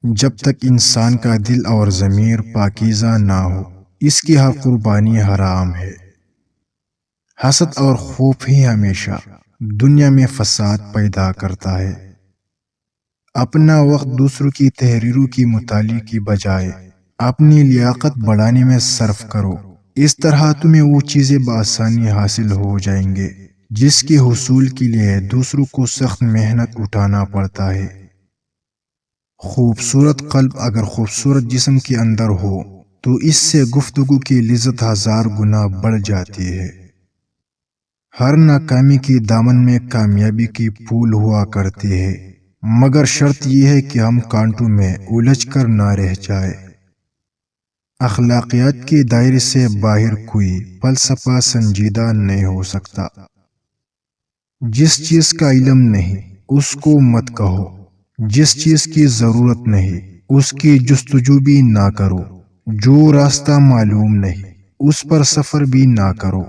جب تک انسان کا دل اور ضمیر پاکیزہ نہ ہو، اس کی ہر قربانی حرام ہے۔ حسد اور خوف ہی ہمیشہ دنیا میں فساد پیدا کرتا ہے۔ اپنا وقت دوسروں کی تحریروں کی مطالعے کی بجائے اپنی لیاقت بڑھانے میں صرف کرو۔ اس طرح تمہیں وہ چیزیں بآسانی حاصل ہو جائیں گے جس کے حصول کے لیے دوسروں کو سخت محنت اٹھانا پڑتا ہے۔ خوبصورت قلب اگر خوبصورت جسم کے اندر ہو تو اس سے گفتگو کی لذت 1000 گنا بڑھ جاتی ہے۔ ہر ناکامی کی دامن میں کامیابی کی پھول ہوا کرتی ہے، مگر شرط یہ ہے کہ ہم کانٹوں میں الجھ کر نہ رہ جائے۔ اخلاقیات کے دائرے سے باہر کوئی فلسفہ سنجیدہ نہیں ہو سکتا۔ جس چیز کا علم نہیں اس کو مت کہو، جس چیز کی ضرورت نہیں اس کی جستجو بھی نہ کرو، جو راستہ معلوم نہیں اس پر سفر بھی نہ کرو۔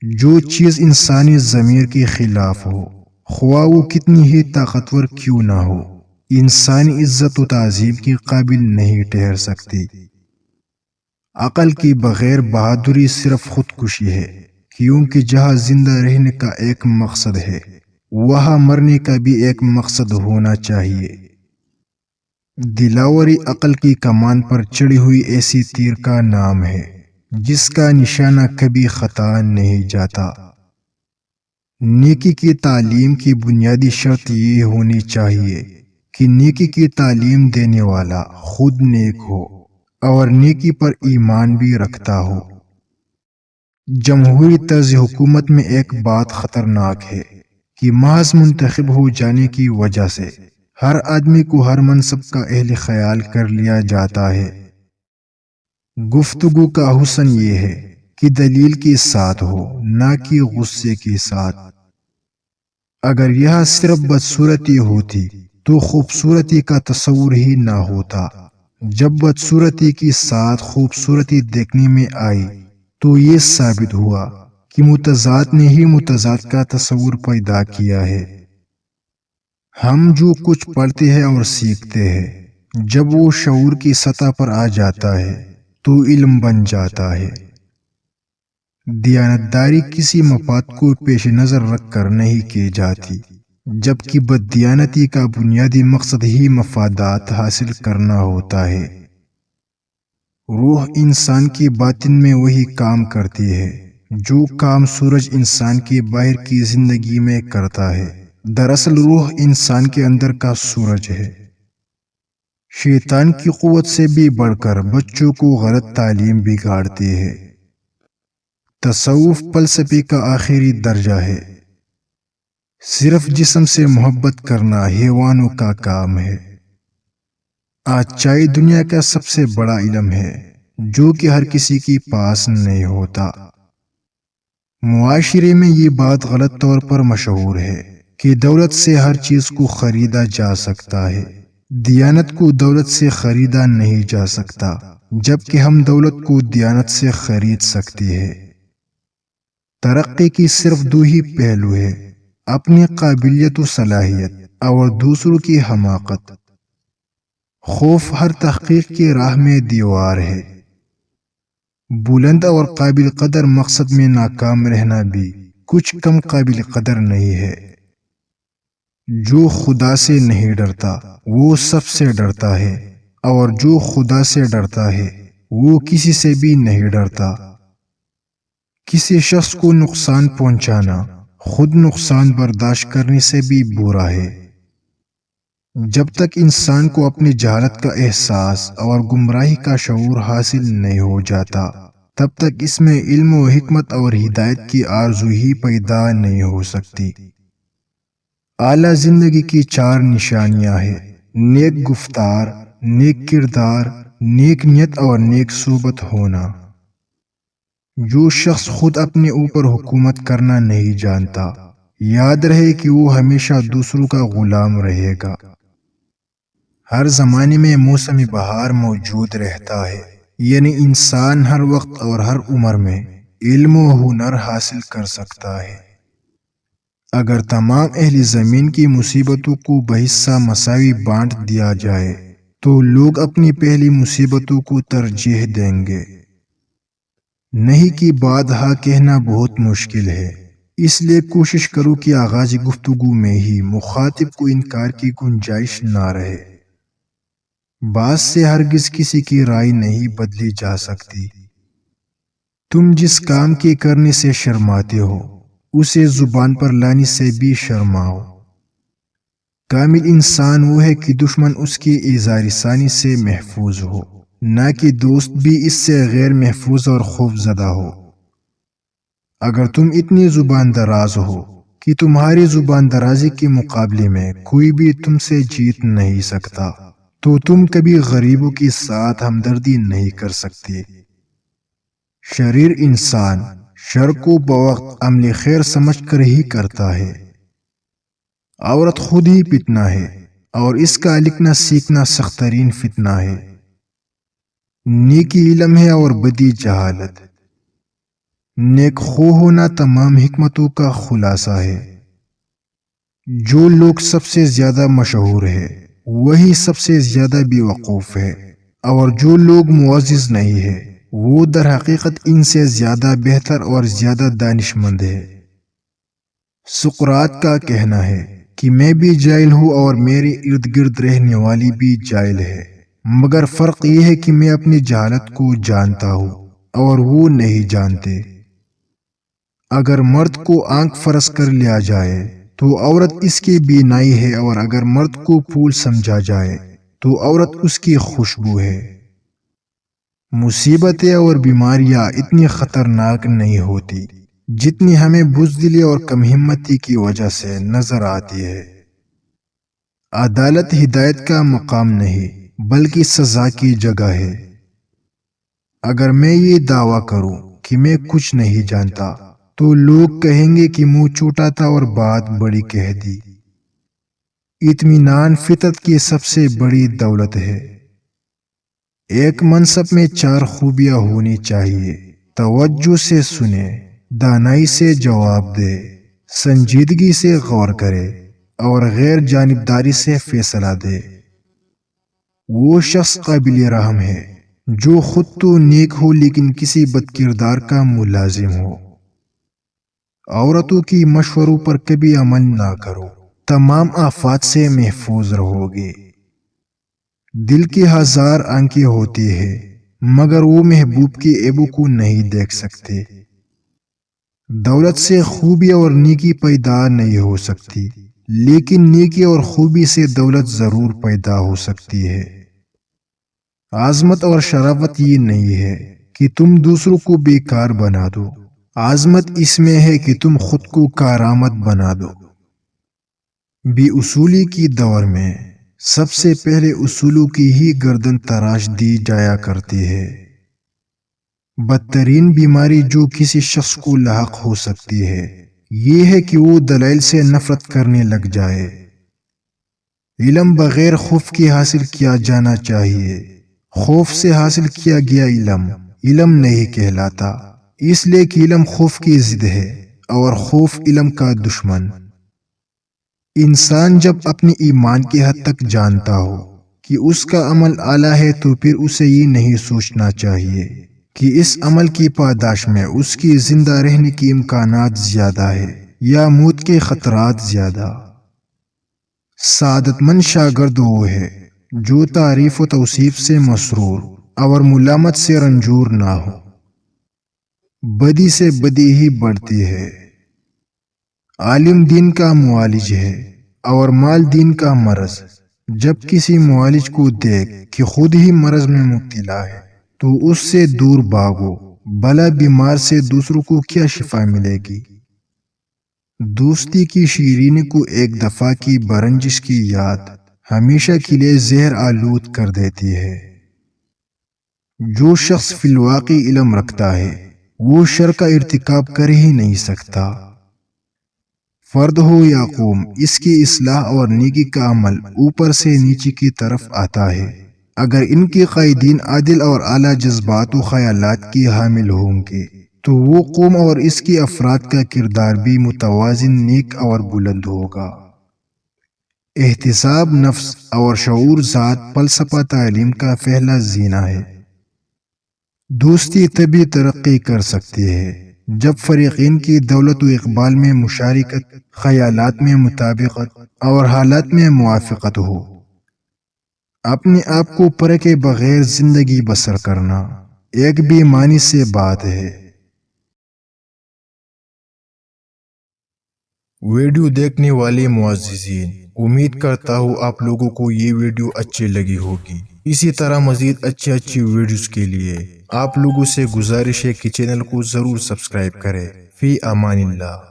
جو چیز انسانی ضمیر کے خلاف ہو، خواہ وہ کتنی ہی طاقتور کیوں نہ ہو، انسانی عزت و تعظیم کے قابل نہیں ٹھہر سکتی۔ عقل کی بغیر بہادری صرف خودکشی ہے، کیونکہ جہاں زندہ رہنے کا ایک مقصد ہے وہاں مرنے کا بھی ایک مقصد ہونا چاہیے۔ دلاوری عقل کی کمان پر چڑھی ہوئی ایسی تیر کا نام ہے جس کا نشانہ کبھی خطا نہیں جاتا۔ نیکی کی تعلیم کی بنیادی شرط یہ ہونی چاہیے کہ نیکی کی تعلیم دینے والا خود نیک ہو اور نیکی پر ایمان بھی رکھتا ہو۔ جمہوری طرز حکومت میں ایک بات خطرناک ہے کہ محض منتخب ہو جانے کی وجہ سے ہر آدمی کو ہر منصب کا اہل خیال کر لیا جاتا ہے۔ گفتگو کا حسن یہ ہے کہ دلیل کے ساتھ ہو، نہ کہ غصے کے ساتھ۔ اگر یہ صرف بدصورتی ہوتی تو خوبصورتی کا تصور ہی نہ ہوتا۔ جب بدصورتی کے ساتھ خوبصورتی دیکھنے میں آئی تو یہ ثابت ہوا کہ متضاد نے ہی متضاد کا تصور پیدا کیا ہے۔ ہم جو کچھ پڑھتے ہیں اور سیکھتے ہیں جب وہ شعور کی سطح پر آ جاتا ہے تو علم بن جاتا ہے۔ دیانتداری کسی مفاد کو پیش نظر رکھ کر نہیں کی جاتی، جبکہ بددیانتی کا بنیادی مقصد ہی مفادات حاصل کرنا ہوتا ہے۔ روح انسان کے باطن میں وہی کام کرتی ہے جو کام سورج انسان کے باہر کی زندگی میں کرتا ہے۔ دراصل روح انسان کے اندر کا سورج ہے۔ شیطان کی قوت سے بھی بڑھ کر بچوں کو غلط تعلیم بگاڑتی ہے۔ تصوف فلسفے کا آخری درجہ ہے۔ صرف جسم سے محبت کرنا حیوانوں کا کام ہے۔ اچائی دنیا کا سب سے بڑا علم ہے جو کہ ہر کسی کے پاس نہیں ہوتا۔ معاشرے میں یہ بات غلط طور پر مشہور ہے کہ دولت سے ہر چیز کو خریدا جا سکتا ہے۔ دیانت کو دولت سے خریدا نہیں جا سکتا، جبکہ ہم دولت کو دیانت سے خرید سکتے ہیں۔ ترقی کی صرف دو ہی پہلو ہے، اپنی قابلیت و صلاحیت اور دوسروں کی حماقت۔ خوف ہر تحقیق کی راہ میں دیوار ہے۔ بلند اور قابل قدر مقصد میں ناکام رہنا بھی کچھ کم قابل قدر نہیں ہے۔ جو خدا سے نہیں ڈرتا وہ سب سے ڈرتا ہے، اور جو خدا سے ڈرتا ہے وہ کسی سے بھی نہیں ڈرتا۔ کسی شخص کو نقصان پہنچانا خود نقصان برداشت کرنے سے بھی برا ہے۔ جب تک انسان کو اپنی جہالت کا احساس اور گمراہی کا شعور حاصل نہیں ہو جاتا تب تک اس میں علم و حکمت اور ہدایت کی آرزو ہی پیدا نہیں ہو سکتی۔ اعلیٰ زندگی کی 4 نشانیاں ہیں: نیک گفتار، نیک کردار، نیک نیت اور نیک صحبت ہونا۔ جو شخص خود اپنے اوپر حکومت کرنا نہیں جانتا، یاد رہے کہ وہ ہمیشہ دوسروں کا غلام رہے گا۔ ہر زمانے میں موسم بہار موجود رہتا ہے، یعنی انسان ہر وقت اور ہر عمر میں علم و ہنر حاصل کر سکتا ہے۔ اگر تمام اہل زمین کی مصیبتوں کو بحصہ مساوی بانٹ دیا جائے تو لوگ اپنی پہلی مصیبتوں کو ترجیح دیں گے۔ نہیں کی بات ہاں کہنا بہت مشکل ہے، اس لیے کوشش کرو کہ آغاز گفتگو میں ہی مخاطب کو انکار کی گنجائش نہ رہے۔ بات سے ہرگز کسی کی رائے نہیں بدلی جا سکتی۔ تم جس کام کے کرنے سے شرماتے ہو اسے زبان پر لانے سے بھی شرماؤ۔ کامل انسان وہ ہے کہ دشمن اس کی ایذا رسانی سے محفوظ ہو، نہ کہ دوست بھی اس سے غیر محفوظ اور خوف زدہ ہو۔ اگر تم اتنی زبان دراز ہو کہ تمہاری زبان درازی کے مقابلے میں کوئی بھی تم سے جیت نہیں سکتا تو تم کبھی غریبوں کے ساتھ ہمدردی نہیں کر سکتے۔ شریر انسان شر کو بوقت عمل خیر سمجھ کر ہی کرتا ہے۔ عورت خود ہی فتنہ ہے اور اس کا لکھنا سیکھنا سخت ترین فتنہ ہے۔ نیکی علم ہے اور بدی جہالت۔ نیک خو ہونا تمام حکمتوں کا خلاصہ ہے۔ جو لوگ سب سے زیادہ مشہور ہے وہی سب سے زیادہ بے وقوف ہے، اور جو لوگ معزز نہیں ہے وہ در حقیقت ان سے زیادہ بہتر اور زیادہ دانش مند ہے۔ سقراط کا کہنا ہے کہ میں بھی جاہل ہوں اور میرے ارد گرد رہنے والی بھی جاہل ہے، مگر فرق یہ ہے کہ میں اپنی جہالت کو جانتا ہوں اور وہ نہیں جانتے۔ اگر مرد کو آنکھ فرض کر لیا جائے تو عورت اس کی بینائی ہے، اور اگر مرد کو پھول سمجھا جائے تو عورت اس کی خوشبو ہے۔ مصیبتیں اور بیماریاں اتنی خطرناک نہیں ہوتی جتنی ہمیں بزدلی اور کم ہمتی کی وجہ سے نظر آتی ہے۔ عدالت ہدایت کا مقام نہیں بلکہ سزا کی جگہ ہے۔ اگر میں یہ دعویٰ کروں کہ میں کچھ نہیں جانتا تو لوگ کہیں گے کہ منہ چھوٹا تھا اور بات بڑی کہہ دی۔ اطمینان فطرت کی سب سے بڑی دولت ہے۔ ایک منصب میں 4 خوبیاں ہونی چاہیے: توجہ سے سنے، دانائی سے جواب دے، سنجیدگی سے غور کرے اور غیر جانبداری سے فیصلہ دے۔ وہ شخص قابل رحم ہے جو خود تو نیک ہو لیکن کسی بد کردار کا ملازم ہو۔ عورتوں کی مشوروں پر کبھی عمل نہ کرو، تمام آفات سے محفوظ رہو گے۔ دل کی 1000 آنکھیں ہوتی ہیں مگر وہ محبوب کے عیبوں کو نہیں دیکھ سکتے۔ دولت سے خوبی اور نیکی پیدا نہیں ہو سکتی، لیکن نیکی اور خوبی سے دولت ضرور پیدا ہو سکتی ہے۔ عظمت اور شرافت یہ نہیں ہے کہ تم دوسروں کو بیکار بنا دو، عظمت اس میں ہے کہ تم خود کو کارآمد بنا دو۔ بے اصولی کی دور میں سب سے پہلے اصولوں کی ہی گردن تراش دی جایا کرتی ہے۔ بدترین بیماری جو کسی شخص کو لاحق ہو سکتی ہے یہ ہے کہ وہ دلائل سے نفرت کرنے لگ جائے۔ علم بغیر خوف کے حاصل کیا جانا چاہیے۔ خوف سے حاصل کیا گیا علم علم نہیں کہلاتا، اس لیے کہ علم خوف کی ضد ہے اور خوف علم کا دشمن۔ انسان جب اپنی ایمان کی حد تک جانتا ہو کہ اس کا عمل اعلیٰ ہے تو پھر اسے یہ نہیں سوچنا چاہیے کہ اس عمل کی پاداش میں اس کی زندہ رہنے کے امکانات زیادہ ہے یا موت کے خطرات زیادہ۔ سعادت مند شاگرد وہ ہے جو تعریف و توصیف سے مسرور اور ملامت سے رنجور نہ ہو۔ بدی سے بدی ہی بڑھتی ہے۔ عالم دین کا معالج ہے اور مال دین کا مرض۔ جب کسی معالج کو دیکھ کہ خود ہی مرض میں مبتلا ہے تو اس سے دور بھاگو، بھلا بیمار سے دوسروں کو کیا شفا ملے گی؟ دوستی کی شیرینی کو ایک دفعہ کی برنجش کی یاد ہمیشہ کے لیے زہر آلود کر دیتی ہے۔ جو شخص فی الواقع علم رکھتا ہے وہ شر کا ارتکاب کر ہی نہیں سکتا۔ فرد ہو یا قوم، اس کی اصلاح اور نیکی کا عمل اوپر سے نیچے کی طرف آتا ہے۔ اگر ان کے قائدین عادل اور اعلیٰ جذبات و خیالات کی حامل ہوں گے تو وہ قوم اور اس کی افراد کا کردار بھی متوازن، نیک اور بلند ہوگا۔ احتساب نفس اور شعور ذات فلسفہ تعلیم کا پہلا زینہ ہے۔ دوستی تبھی ترقی کر سکتی ہے جب فریقین کی دولت و اقبال میں مشارکت، خیالات میں مطابقت اور حالات میں موافقت ہو۔ اپنے آپ کو پرکھے بغیر زندگی بسر کرنا ایک بے معنی سے بات ہے۔ ویڈیو دیکھنے والے معززین، امید کرتا ہوں آپ لوگوں کو یہ ویڈیو اچھی لگی ہوگی۔ اسی طرح مزید اچھی ویڈیوز کے لیے آپ لوگوں سے گزارش ہے کہ چینل کو ضرور سبسکرائب کریں۔ فی امان اللہ۔